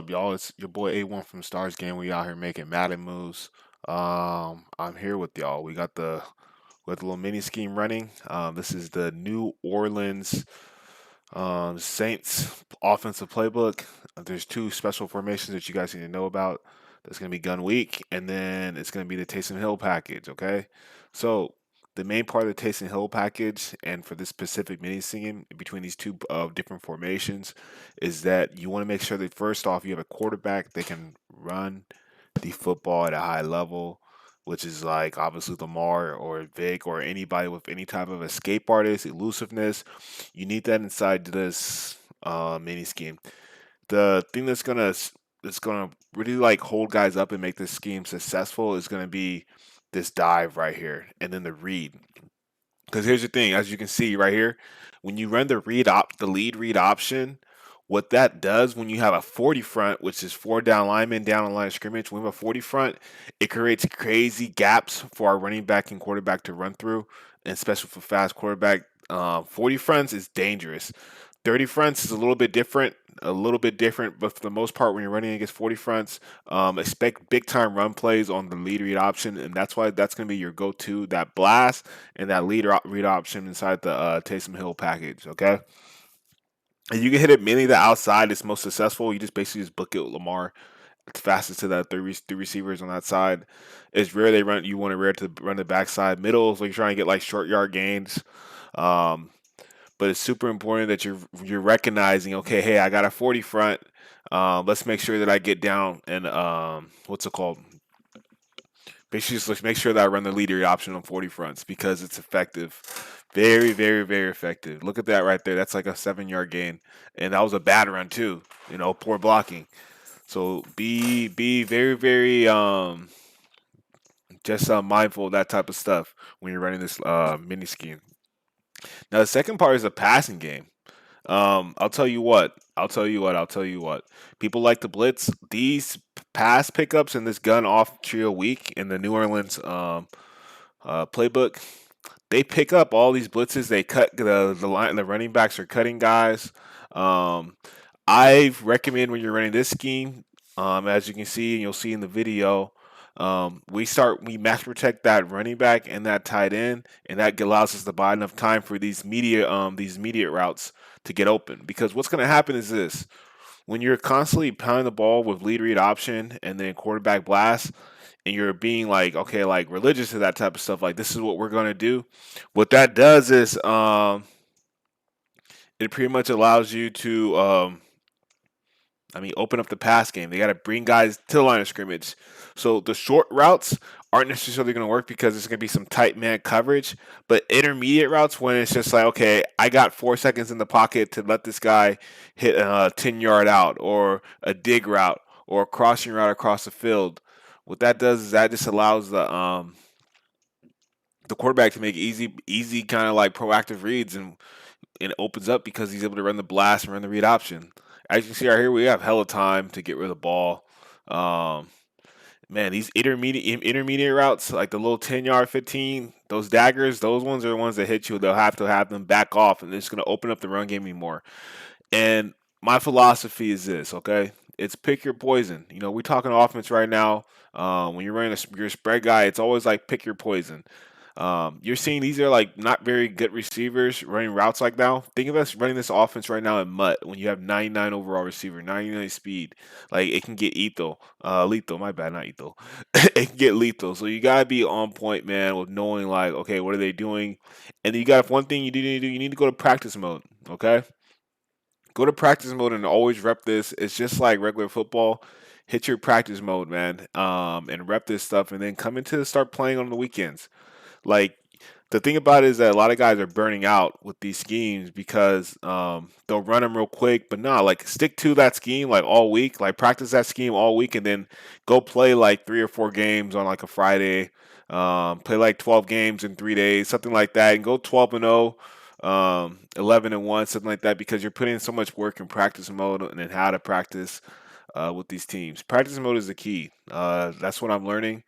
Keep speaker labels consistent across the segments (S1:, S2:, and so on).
S1: up, y'all? It's your boy A1 from Stars Game. We out here making Madden moves. I'm here with y'all. We got the little mini scheme running. This is the New Orleans Saints offensive playbook. There's two special formations that you guys need to know about. That's going to be gun week, and then it's going to be the Taysom Hill package. Okay, so the main part of the Taysom Hill package, and for this specific mini scheme between these two different formations, is that you want to make sure that first off you have a quarterback that can run the football at a high level, which is like obviously Lamar or Vic or anybody with any type of escape artist, elusiveness. You need that inside this mini scheme. The thing that's gonna really like hold guys up and make this scheme successful is gonna be this dive right here, and then the read. Because here's the thing, as you can see right here, when you run the lead read option, what that does when you have a 40 front, which is four down linemen down on line of scrimmage, when we have a 40 front, it creates crazy gaps for our running back and quarterback to run through, and especially for fast quarterback. 40 fronts is dangerous. 30 fronts is a little bit different, but for the most part, when you're running against 40 fronts, expect big time run plays on the lead read option, and that's why that's going to be your go to, that blast and that read option inside the Taysom Hill package. Okay, and you can hit it mainly the outside. It's most successful. You just basically just book it with Lamar. It's fastest to that three receivers on that side. It's rare they run. You want to rare to run the backside middle, so you're trying to get like short yard gains. Um, but it's super important that you're recognizing, okay, hey, I got a 40 front. Let's make sure that I get down and what's it called? Basically, just let's make sure that I run the leader option on 40 fronts because it's effective. Very, very, very effective. Look at that right there. That's like a 7 yard gain, and that was a bad run too. Poor blocking. So be very, very just mindful of that type of stuff when you're running this mini scheme. Now the second part is a passing game. I'll tell you what. I'll tell you what. I'll tell you what. People like to blitz. These pass pickups in this gun off trio week in the New Orleans playbook. They pick up all these blitzes. They cut the line. The running backs are cutting guys. Um, I recommend when you're running this scheme, as you can see and you'll see in the video, we max protect that running back and that tight end, and that allows us to buy enough time for these immediate routes to get open. Because what's going to happen is this: when you're constantly pounding the ball with lead read option and then quarterback blast, and you're being like, okay, like religious to that type of stuff, like this is what we're going to do. What that does is it pretty much allows you to open up the pass game. They got to bring guys to the line of scrimmage. So the short routes aren't necessarily going to work because there's going to be some tight man coverage. But intermediate routes, when it's just like, okay, I got 4 seconds in the pocket to let this guy hit a 10 yard out, or a dig route, or a crossing route across the field. What that does is that just allows the quarterback to make easy kind of like proactive reads, and it opens up because he's able to run the blast and run the read option. As you can see right here, we have hella time to get rid of the ball. Um, Man, these intermediate routes, like the little 10 yard, 15, those daggers, those ones are the ones that hit you. They'll have to have them back off, and it's going to open up the run game even more. And my philosophy is this, okay? It's pick your poison. We're talking offense right now. When you're running your spread guy, it's always like pick your poison. You're seeing these are like not very good receivers running routes like now. Think of us running this offense right now in MUT when you have 99 overall receiver, 99 speed. Like it can get lethal. My bad, not lethal. It can get lethal. So you gotta be on point, man, with knowing like, okay, what are they doing? And then you got one thing you do need to do. You need to go to practice mode. Okay, go to practice mode and always rep this. It's just like regular football. Hit your practice mode, man, and rep this stuff, and then come into start playing on the weekends. Like the thing about it is that a lot of guys are burning out with these schemes because they'll run them real quick, but nah, like stick to that scheme like all week, like practice that scheme all week, and then go play like 3 or 4 games on like a Friday. Play like 12 games in 3 days, something like that, and go 12-0, 11-1, something like that, because you're putting in so much work in practice mode and then how to practice with these teams. Practice mode is the key. That's what I'm learning.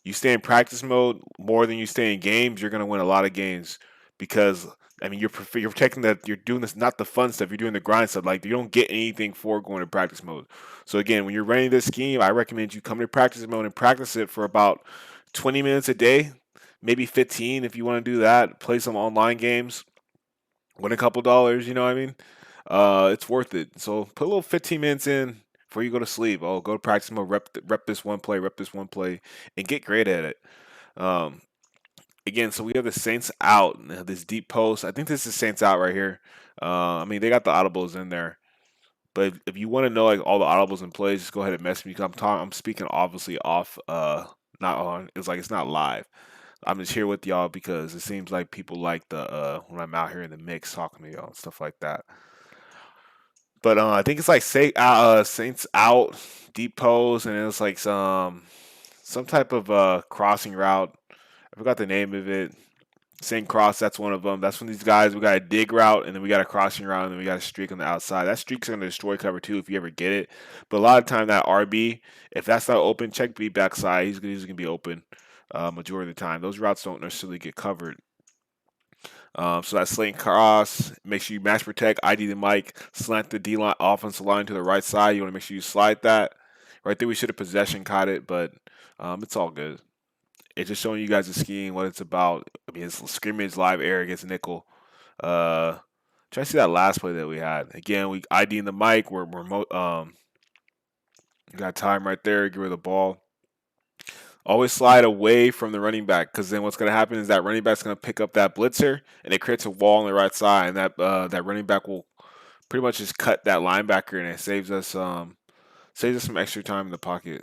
S1: You stay in practice mode more than you stay in games, you're going to win a lot of games because I mean you're protecting that you're doing this not the fun stuff, you're doing the grind stuff. Like you don't get anything for going to practice mode. So again, when you're running this scheme, I recommend you come to practice mode and practice it for about 20 minutes a day, maybe 15 if you want to do that. Play some online games, win a couple dollars. You know what I mean? It's worth it. So put a little 15 minutes in before you go to sleep. Oh, go to practice mode, rep this one play, rep this one play, and get great at it. Um, Again, so we have the Saints out. This deep post. I think this is Saints out right here. I mean, they got the audibles in there. But if you want to know like all the audibles in plays, just go ahead and message me. 'Cause I'm speaking obviously off. Not on. It's like it's not live. I'm just here with y'all because it seems like people like the when I'm out here in the mix talking to y'all and stuff like that. But I think it's like Saints out deep post, and it's like some type of crossing route. I forgot the name of it. Saint Cross, that's one of them. That's when these guys, we got a dig route, and then we got a crossing route, and then we got a streak on the outside. That streak's going to destroy cover two if you ever get it. But a lot of time that RB, if that's not open, check B backside. He's going to be open majority of the time. Those routes don't necessarily get covered. So that slant cross, make sure you match protect, ID the mic, slant the D line offensive line to the right side. You want to make sure you slide that. Right there, we should have possession caught it, but it's all good. It's just showing you guys the scheme, what it's about. I mean, it's scrimmage, live air against nickel. Uh, Try to see that last play that we had. Again, we ID in the mic. We got time right there. Give her the ball. Always slide away from the running back because then what's going to happen is that running back's going to pick up that blitzer and it creates a wall on the right side, and that running back will pretty much just cut that linebacker, and it saves us some extra time in the pocket.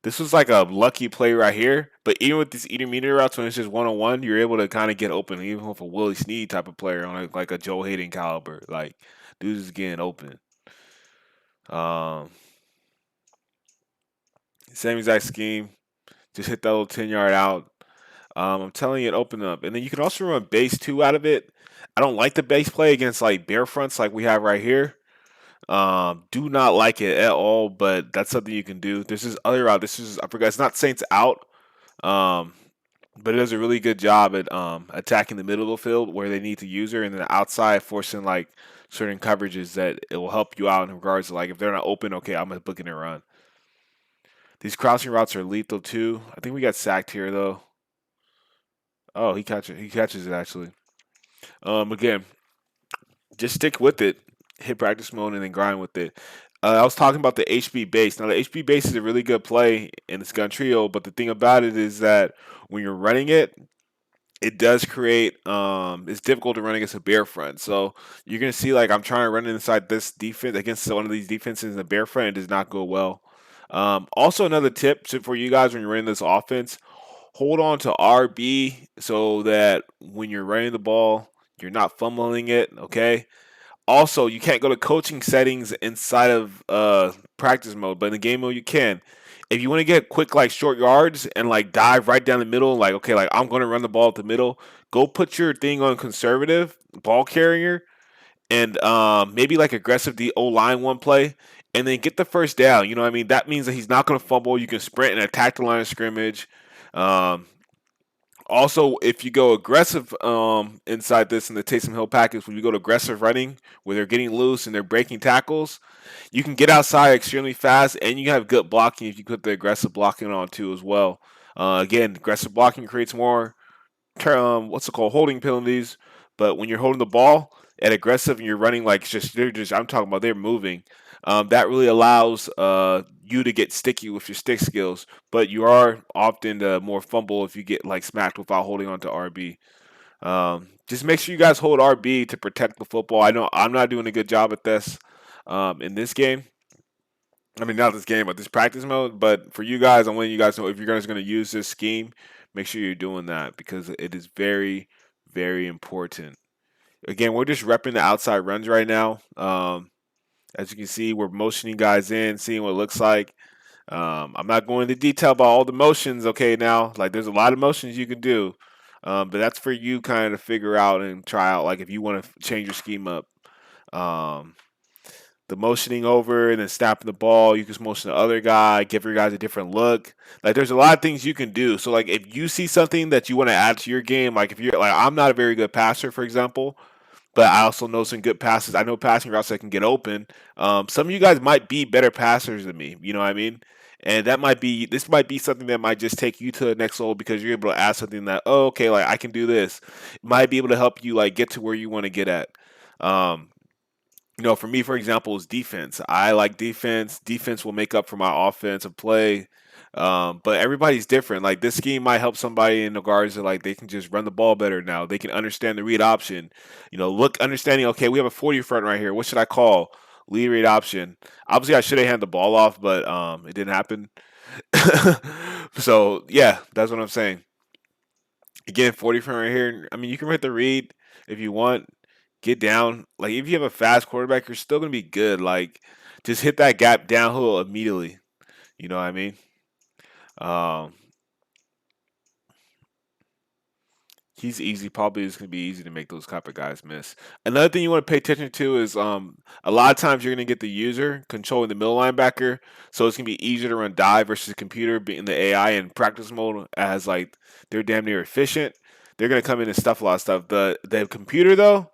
S1: This was like a lucky play right here, but even with these intermediate routes, when it's just one on one, you're able to kind of get open, even with a Willie Snead type of player on like a Joe Hayden caliber. Like, dudes is getting open. Um, Same exact scheme. Just hit that little 10-yard out. I'm telling you, it opened up. And then you can also run base two out of it. I don't like the base play against like bear fronts like we have right here. Do not like it at all, but that's something you can do. This is other route. This is I forgot. It's not Saints out. Um, but it does a really good job at attacking the middle of the field where they need to use her, and then outside forcing like certain coverages that it will help you out in regards to like if they're not open, okay, I'm gonna book it and run. These crossing routes are lethal too. I think we got sacked here though. Oh, he catches it actually. Again, just stick with it. Hit practice mode and then grind with it. I was talking about the HB base. Now the HB base is a really good play in this gun trio, but the thing about it is that when you're running it, it does create it's difficult to run against a bear front. So you're gonna see like I'm trying to run inside this defense against one of these defenses in the bear front, it does not go well. Also another tip for you guys when you're running this offense, hold on to RB so that when you're running the ball, you're not fumbling it, okay? Also, you can't go to coaching settings inside of practice mode, but in the game mode you can. If you want to get quick like short yards and like dive right down the middle, like okay, like I'm going to run the ball at the middle, go put your thing on conservative ball carrier and maybe like aggressive the O line one play, and then get the first down. You know what I mean? That means that he's not going to fumble. You can sprint and attack the line of scrimmage. Um, Also, if you go aggressive inside this in the Taysom Hill package, when you go to aggressive running, where they're getting loose and they're breaking tackles, you can get outside extremely fast, and you have good blocking if you put the aggressive blocking on too as well. Again, aggressive blocking creates more what's it called, holding penalties. But when you're holding the ball at aggressive and you're running like they're just I'm talking about they're moving. That really allows you to get sticky with your stick skills, but you are often the more fumble if you get like smacked without holding on to RB. Just make sure you guys hold RB to protect the football. I know I'm not doing a good job at this in this game. I mean, not this game, but this practice mode. But for you guys, I'm letting you guys know if you're guys going to use this scheme, make sure you're doing that because it is very, very important. Again, we're just repping the outside runs right now. As you can see, we're motioning guys in, seeing what it looks like. I'm not going into detail about all the motions, okay, now. Like, there's a lot of motions you can do. But that's for you kind of to figure out and try out, like, if you want to change your scheme up. Um, the motioning over and then snapping the ball. You can motion the other guy, give your guys a different look. Like there's a lot of things you can do. So like if you see something that you want to add to your game, like if you're like I'm not a very good passer, for example, but I also know some good passes. I know passing routes that can get open. Some of you guys might be better passers than me. You know what I mean? And this might be something that might just take you to the next level because you're able to add something that, oh, okay, like I can do this. It might be able to help you like get to where you want to get at. Um, for me, for example, is defense. I like defense. Defense will make up for my offensive play. But everybody's different. Like this scheme might help somebody in regards to like they can just run the ball better now. They can understand the read option. Understanding. Okay, we have a 40 front right here. What should I call? Lead read option. Obviously, I should have handed the ball off, but it didn't happen. So yeah, that's what I'm saying. Again, 40 front right here. I mean, you can hit the read if you want. Get down. Like if you have a fast quarterback, you're still gonna be good. Like just hit that gap downhill immediately. You know what I mean? Um, he's easy. Probably is going to be easy to make those type of guys miss. Another thing you want to pay attention to is a lot of times you're going to get the user controlling the middle linebacker, so it's going to be easier to run dive versus the computer being the AI in practice mode as like they're damn near efficient. They're going to come in and stuff a lot of stuff. The computer though,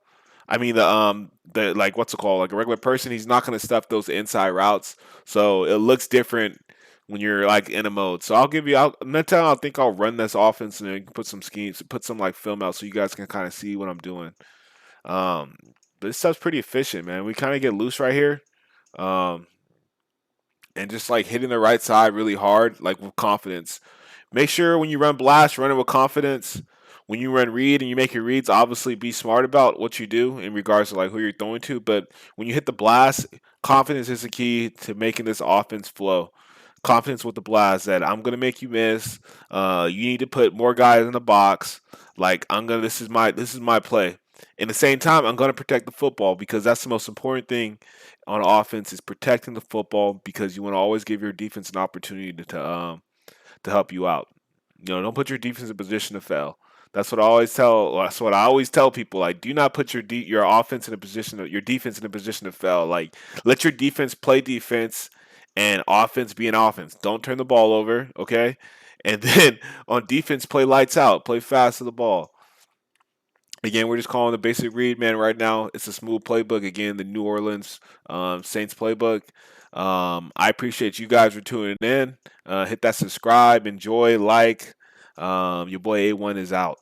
S1: I mean the like what's it called, like a regular person, he's not going to stuff those inside routes, so it looks different when you're like in a mode. So I'll give you. Next time I think I'll run this offense and then put some schemes, put some like film out so you guys can kind of see what I'm doing. Um, but this stuff's pretty efficient, man. We kind of get loose right here, um, and just like hitting the right side really hard, like with confidence. Make sure when you run blast, run it with confidence. When you run read and you make your reads, obviously be smart about what you do in regards to like who you're throwing to. But when you hit the blast, confidence is the key to making this offense flow. Confidence with the blast that I'm gonna make you miss. You need to put more guys in the box. Like I'm gonna. This is my play. In the same time, I'm gonna protect the football because that's the most important thing on offense is protecting the football because you want to always give your defense an opportunity to help you out. Don't put your defense in position to fail. That's what I always tell. That's what I always tell people. Like, do not put your offense in a position, your defense in a position to fail. Like, let your defense play defense, and offense be an offense. Don't turn the ball over, okay? And then on defense, play lights out, play fast to the ball. Again, we're just calling the basic read, man. Right now, it's a smooth playbook. Again, the New Orleans Saints playbook. I appreciate you guys for tuning in. Hit that subscribe, enjoy, like. Your boy A1 is out.